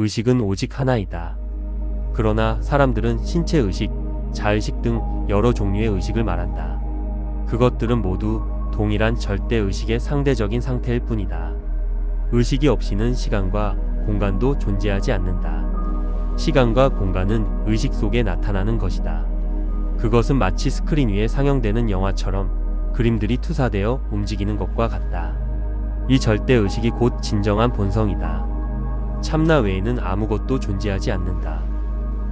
의식은 오직 하나이다. 그러나 사람들은 신체 의식, 자의식 등 여러 종류의 의식을 말한다. 그것들은 모두 동일한 절대 의식의 상대적인 상태일 뿐이다. 의식이 없이는 시간과 공간도 존재하지 않는다. 시간과 공간은 의식 속에 나타나는 것이다. 그것은 마치 스크린 위에 상영되는 영화처럼 그림들이 투사되어 움직이는 것과 같다. 이 절대 의식이 곧 진정한 본성이다. 참나 외에는 아무것도 존재하지 않는다.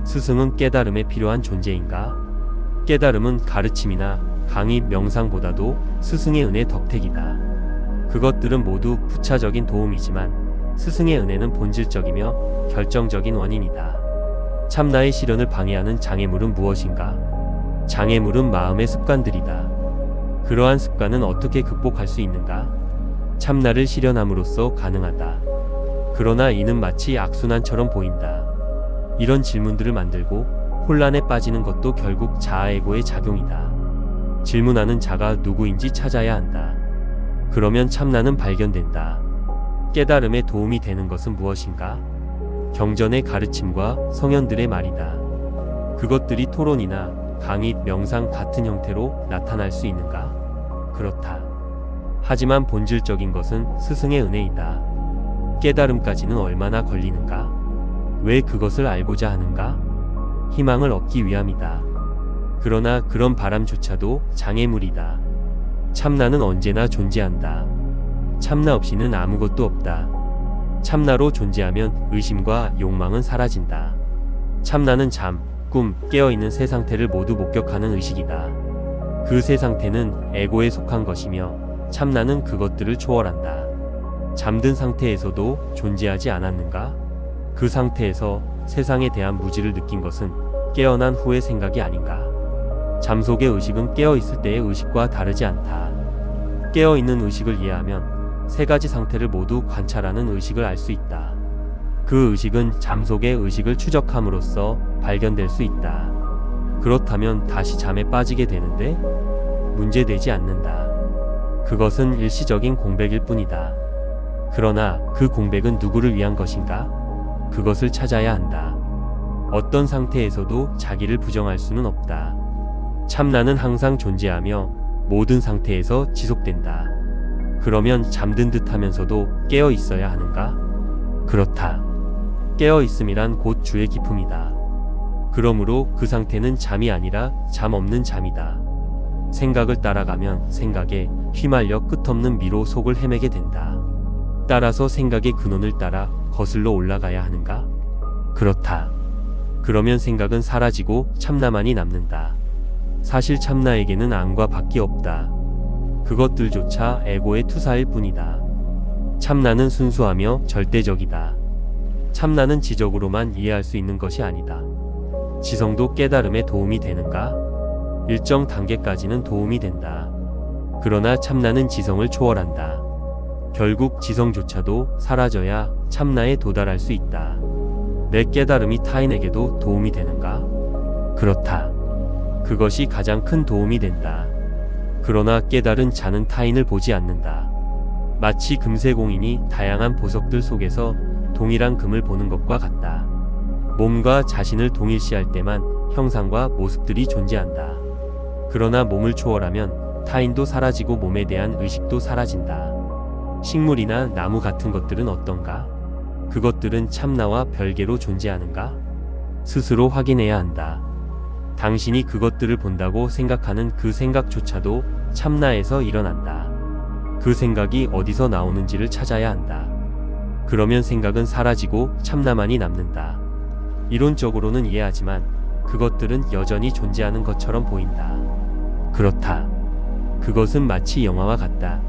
스승은 깨달음에 필요한 존재인가? 깨달음은 가르침이나 강의, 명상보다도 스승의 은혜 덕택이다. 그것들은 모두 부차적인 도움이지만 스승의 은혜는 본질적이며 결정적인 원인이다. 참나의 실현을 방해하는 장애물은 무엇인가? 장애물은 마음의 습관들이다. 그러한 습관은 어떻게 극복할 수 있는가? 참나를 실현함으로써 가능하다. 그러나 이는 마치 악순환처럼 보인다. 이런 질문들을 만들고 혼란에 빠지는 것도 결국 자아에고의 작용이다. 질문하는 자가 누구인지 찾아야 한다. 그러면 참나는 발견된다. 깨달음에 도움이 되는 것은 무엇인가? 경전의 가르침과 성현들의 말이다. 그것들이 토론이나 강의, 명상 같은 형태로 나타날 수 있는가? 그렇다. 하지만 본질적인 것은 스승의 은혜이다. 깨달음까지는 얼마나 걸리는가? 왜 그것을 알고자 하는가? 희망을 얻기 위함이다. 그러나 그런 바람조차도 장애물이다. 참나는 언제나 존재한다. 참나 없이는 아무것도 없다. 참나로 존재하면 의심과 욕망은 사라진다. 참나는 잠, 꿈, 깨어있는 세 상태를 모두 목격하는 의식이다. 그 세 상태는 에고에 속한 것이며 참나는 그것들을 초월한다. 잠든 상태에서도 존재하지 않았는가? 그 상태에서 세상에 대한 무지를 느낀 것은 깨어난 후의 생각이 아닌가? 잠 속의 의식은 깨어있을 때의 의식과 다르지 않다. 깨어있는 의식을 이해하면 세 가지 상태를 모두 관찰하는 의식을 알 수 있다. 그 의식은 잠 속의 의식을 추적함으로써 발견될 수 있다. 그렇다면 다시 잠에 빠지게 되는데 문제되지 않는다. 그것은 일시적인 공백일 뿐이다. 그러나 그 공백은 누구를 위한 것인가? 그것을 찾아야 한다. 어떤 상태에서도 자기를 부정할 수는 없다. 참나는 항상 존재하며 모든 상태에서 지속된다. 그러면 잠든 듯 하면서도 깨어 있어야 하는가? 그렇다. 깨어 있음이란 곧 주의 기품이다. 그러므로 그 상태는 잠이 아니라 잠 없는 잠이다. 생각을 따라가면 생각에 휘말려 끝없는 미로 속을 헤매게 된다. 따라서 생각의 근원을 따라 거슬러 올라가야 하는가? 그렇다. 그러면 생각은 사라지고 참나만이 남는다. 사실 참나에게는 안과 밖이 없다. 그것들조차 에고의 투사일 뿐이다. 참나는 순수하며 절대적이다. 참나는 지적으로만 이해할 수 있는 것이 아니다. 지성도 깨달음에 도움이 되는가? 일정 단계까지는 도움이 된다. 그러나 참나는 지성을 초월한다. 결국 지성조차도 사라져야 참나에 도달할 수 있다. 내 깨달음이 타인에게도 도움이 되는가? 그렇다. 그것이 가장 큰 도움이 된다. 그러나 깨달은 자는 타인을 보지 않는다. 마치 금세공인이 다양한 보석들 속에서 동일한 금을 보는 것과 같다. 몸과 자신을 동일시할 때만 형상과 모습들이 존재한다. 그러나 몸을 초월하면 타인도 사라지고 몸에 대한 의식도 사라진다. 식물이나 나무 같은 것들은 어떤가? 그것들은 참나와 별개로 존재하는가? 스스로 확인해야 한다. 당신이 그것들을 본다고 생각하는 그 생각조차도 참나에서 일어난다. 그 생각이 어디서 나오는지를 찾아야 한다. 그러면 생각은 사라지고 참나만이 남는다. 이론적으로는 이해하지만 그것들은 여전히 존재하는 것처럼 보인다. 그렇다. 그것은 마치 영화와 같다.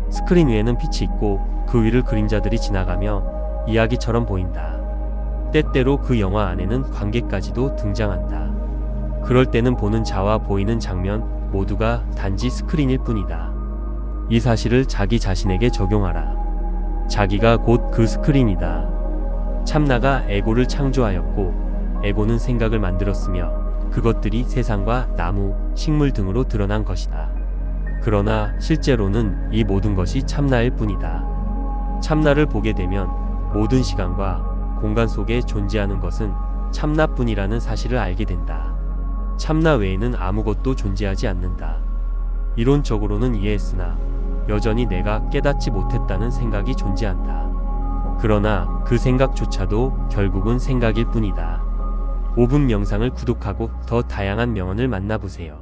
스크린 위에는 빛이 있고 그 위를 그림자들이 지나가며 이야기처럼 보인다. 때때로 그 영화 안에는 관객까지도 등장한다. 그럴 때는 보는 자와 보이는 장면 모두가 단지 스크린일 뿐이다. 이 사실을 자기 자신에게 적용하라. 자기가 곧 그 스크린이다. 참나가 에고를 창조하였고 에고는 생각을 만들었으며 그것들이 세상과 나무, 식물 등으로 드러난 것이다. 그러나 실제로는 이 모든 것이 참나일 뿐이다. 참나를 보게 되면 모든 시간과 공간 속에 존재하는 것은 참나뿐이라는 사실을 알게 된다. 참나 외에는 아무것도 존재하지 않는다. 이론적으로는 이해했으나 여전히 내가 깨닫지 못했다는 생각이 존재한다. 그러나 그 생각조차도 결국은 생각일 뿐이다. 5분 명상을 구독하고 더 다양한 명언을 만나보세요.